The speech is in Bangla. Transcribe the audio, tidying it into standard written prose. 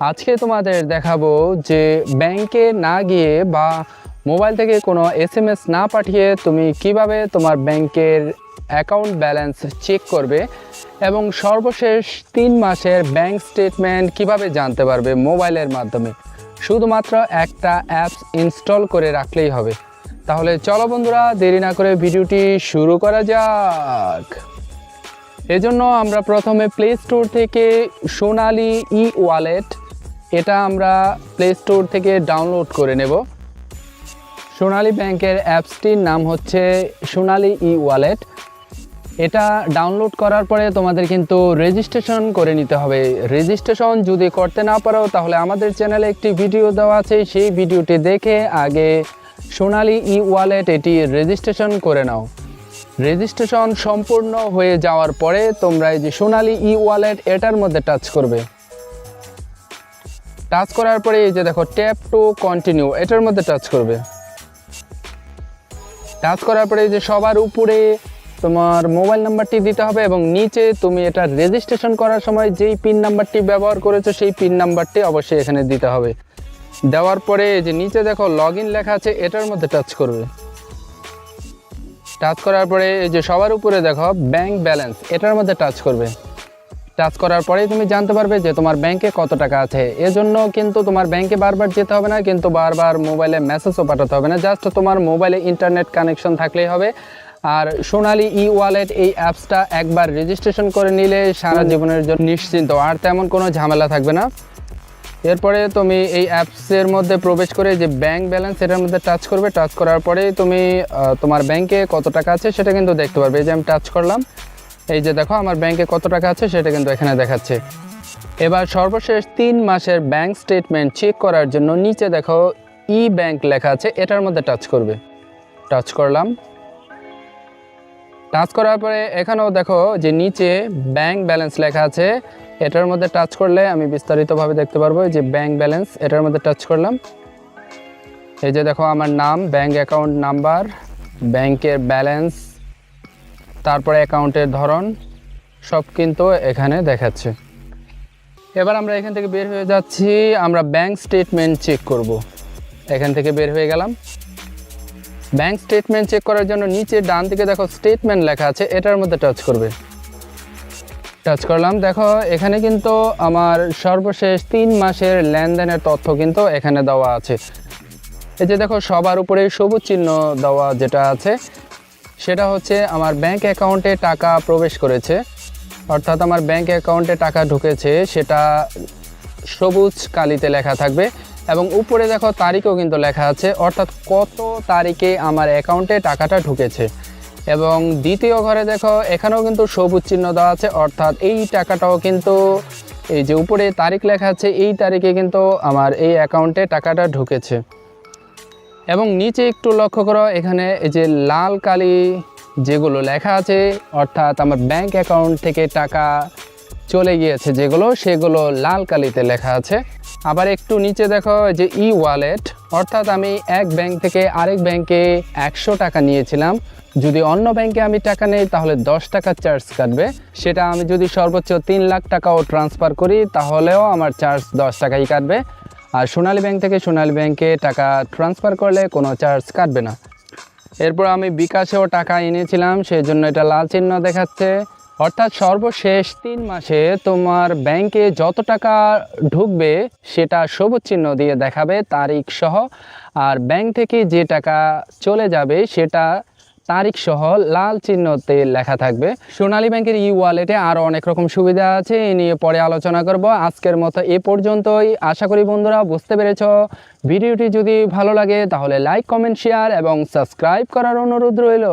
আজকে তোমাদের দেখাবো যে ব্যাংকে না গিয়ে বা মোবাইল থেকে কোনো এসএমএস না পাঠিয়ে তুমি কিভাবে তোমার ব্যাংকের অ্যাকাউন্ট ব্যালেন্স চেক করবে এবং সর্বশেষ 3 মাসের ব্যাংক স্টেটমেন্ট কিভাবে জানতে পারবে মোবাইলের মাধ্যমে। শুধুমাত্র একটা অ্যাপস ইনস্টল করে রাখলেই হবে। তাহলে চলো বন্ধুরা, দেরি না করে ভিডিওটি শুরু করা যাক। এজন্য আমরা প্রথমে প্লে স্টোর থেকে সোনালী ই ওয়ালেট, এটা আমরা প্লে স্টোর থেকে ডাউনলোড করে নেব। সোনালী ব্যাংকের অ্যাপসটির নাম হচ্ছে সোনালী ই ওয়ালেট। এটা ডাউনলোড করার পরে তোমাদের কিন্তু রেজিস্ট্রেশন করে নিতে হবে। রেজিস্ট্রেশন যদি করতে না পারো তাহলে আমাদের চ্যানেলে একটি ভিডিও দেওয়া আছে, সেই ভিডিওটি দেখে আগে সোনালী ই ওয়ালেট এটি রেজিস্ট্রেশন করে নাও। রেজিস্ট্রেশন সম্পূর্ণ হয়ে যাওয়ার পরে তোমরা এই যে সোনালী ই ওয়ালেট এটার মধ্যে টাচ করবে। টাচ করার পরে এই যে দেখো ট্যাপ টু কন্টিনিউ, এটার মধ্যে টাচ করবে। টাচ করার পরে এই যে সবার উপরে তোমার মোবাইল নাম্বারটি দিতে হবে এবং নিচে তুমি এটা রেজিস্ট্রেশন করার সময় যেই পিন নাম্বারটি ব্যবহার করেছো সেই পিন নাম্বারটি অবশ্যই এখানে দিতে হবে। দেওয়ার পরে এই যে নিচে দেখো লগ ইন লেখা আছে, এটার মধ্যে টাচ করবে। টাচ করার পরে এই যে সবার উপরে দেখো ব্যাংক ব্যালেন্স, এটার মধ্যে টাচ করবে। টাচ করার পরেই তুমি জানতে পারবে যে তোমার ব্যাংকে কত টাকা আছে। এজন্য কিন্তু তোমার ব্যাংকে বারবার যেতে হবে না, কিন্তু বারবার মোবাইলে মেসেজও পাঠাতে হবে না, জাস্ট তোমার মোবাইলে ইন্টারনেট কানেকশন থাকলেই হবে। আর সোনালী ই ওয়ালেট এই অ্যাপসটা একবার রেজিস্ট্রেশন করে নিলে সারা জীবনের জন্য নিশ্চিন্ত, আর তেমন কোনো ঝামেলা থাকবে না। এরপরে তুমি এই অ্যাপসের মধ্যে প্রবেশ করে যে ব্যাংক ব্যালেন্স এটার মধ্যে টাচ করবে। টাচ করার পরে তুমি তোমার ব্যাংকে কত টাকা আছে সেটা কিন্তু দেখতে পারবে। এই যে আমি টাচ করলাম, এই যে দেখো আমার ব্যাংকে কত টাকা আছে সেটা কিন্তু এখানে দেখাচ্ছে। এবার সর্বশেষ 3 মাসের ব্যাংক স্টেটমেন্ট চেক করার জন্য নিচে দেখো ই ব্যাংক লেখা আছে, এটার মধ্যে টাচ করবে। টাচ করলাম। টাচ করার পরে এখানেও দেখো যে নিচে ব্যাংক ব্যালেন্স লেখা আছে, এটার মধ্যে টাচ করলে আমি বিস্তারিতভাবে দেখতে পারবো। যে ব্যাংক ব্যালেন্স এটার মধ্যে টাচ করলাম। এই যে দেখো আমার নাম, ব্যাংক অ্যাকাউন্ট নাম্বার, ব্যাংকের ব্যালেন্স, তারপরে অ্যাকাউন্টের ধরন সব কিন্তু এখানে দেখাচ্ছে। এবার আমরা এখান থেকে বের হয়ে যাচ্ছি, আমরা ব্যাংক স্টেটমেন্ট চেক করব। এখান থেকে বের হয়ে গেলাম। ব্যাংক স্টেটমেন্ট চেক করার জন্য নিচে ডান দিকে দেখো স্টেটমেন্ট লেখা আছে, এটার মধ্যে টাচ করবে। টাচ করলাম। দেখো এখানে কিন্তু আমার সর্বশেষ 3 মাসের লেনদেনের তথ্য কিন্তু এখানে দেওয়া আছে। এই যে দেখো সবার উপরে সবুজ চিহ্ন দেওয়া যেটা আছে সেটা হচ্ছে আমার ব্যাংক অ্যাকাউন্টে টাকা প্রবেশ করেছে, অর্থাৎ আমার ব্যাংক অ্যাকাউন্টে টাকা ঢুকেছে, সেটা সবুজ কালিতে লেখা থাকবে এবং উপরে দেখো তারিখও কিন্তু লেখা আছে, অর্থাৎ কত তারিখে আমার অ্যাকাউন্টে টাকাটা ঢুকেছে। এবং দ্বিতীয় ঘরে দেখো এখানেও কিন্তু সবুজ চিহ্ন দেওয়া আছে, অর্থাৎ এই টাকাটাও কিন্তু এই যে উপরে তারিখ লেখা আছে এই তারিখে কিন্তু আমার এই অ্যাকাউন্টে টাকাটা ঢুকেছে। এবং নিচে একটু লক্ষ্য করো, এখানে এই যে লাল কালি যেগুলো লেখা আছে, অর্থাৎ আমার ব্যাংক অ্যাকাউন্ট থেকে টাকা চলে গিয়েছে যেগুলো, সেগুলো লাল কালিতে লেখা আছে। আবার একটু নিচে দেখো যে ই ওয়ালেট, অর্থাৎ আমি এক ব্যাংক থেকে আরেক ব্যাংকে 100 টাকা নিয়েছিলাম, যদি অন্য ব্যাংকে আমি টাকা নেই তাহলে 10 টাকা চার্জ কাটবে। সেটা আমি যদি সর্বোচ্চ 3 লাখ টাকাও ট্রান্সফার করি তাহলেও আমার চার্জ 10 টাকাই কাটবে। আর সোনালী ব্যাংক থেকে সোনালী ব্যাংকে টাকা ট্রান্সফার করলে কোনো চার্জ কাটবে না। এরপর আমি বিকাশেও টাকা এনেছিলাম, সেই জন্য এটা লাল চিহ্ন দেখাচ্ছে। অর্থাৎ সর্বশেষ 3 মাসে তোমার ব্যাংকে যত টাকা ঢুকবে সেটা সবুজ চিহ্ন দিয়ে দেখাবে তারিখ সহ, আর ব্যাংক থেকে যে টাকা চলে যাবে সেটা তারিখ সহ লাল চিহ্নতে লেখা থাকবে। সোনালী ব্যাংকের ই ওয়ালেটে আরও অনেক রকম সুবিধা আছে, এ নিয়ে পরে আলোচনা করব। আজকের মতো এ পর্যন্তই। আশা করি বন্ধুরা বুঝতে পেরেছ। ভিডিওটি যদি ভালো লাগে তাহলে লাইক, কমেন্ট, শেয়ার এবং সাবস্ক্রাইব করার অনুরোধ রইল।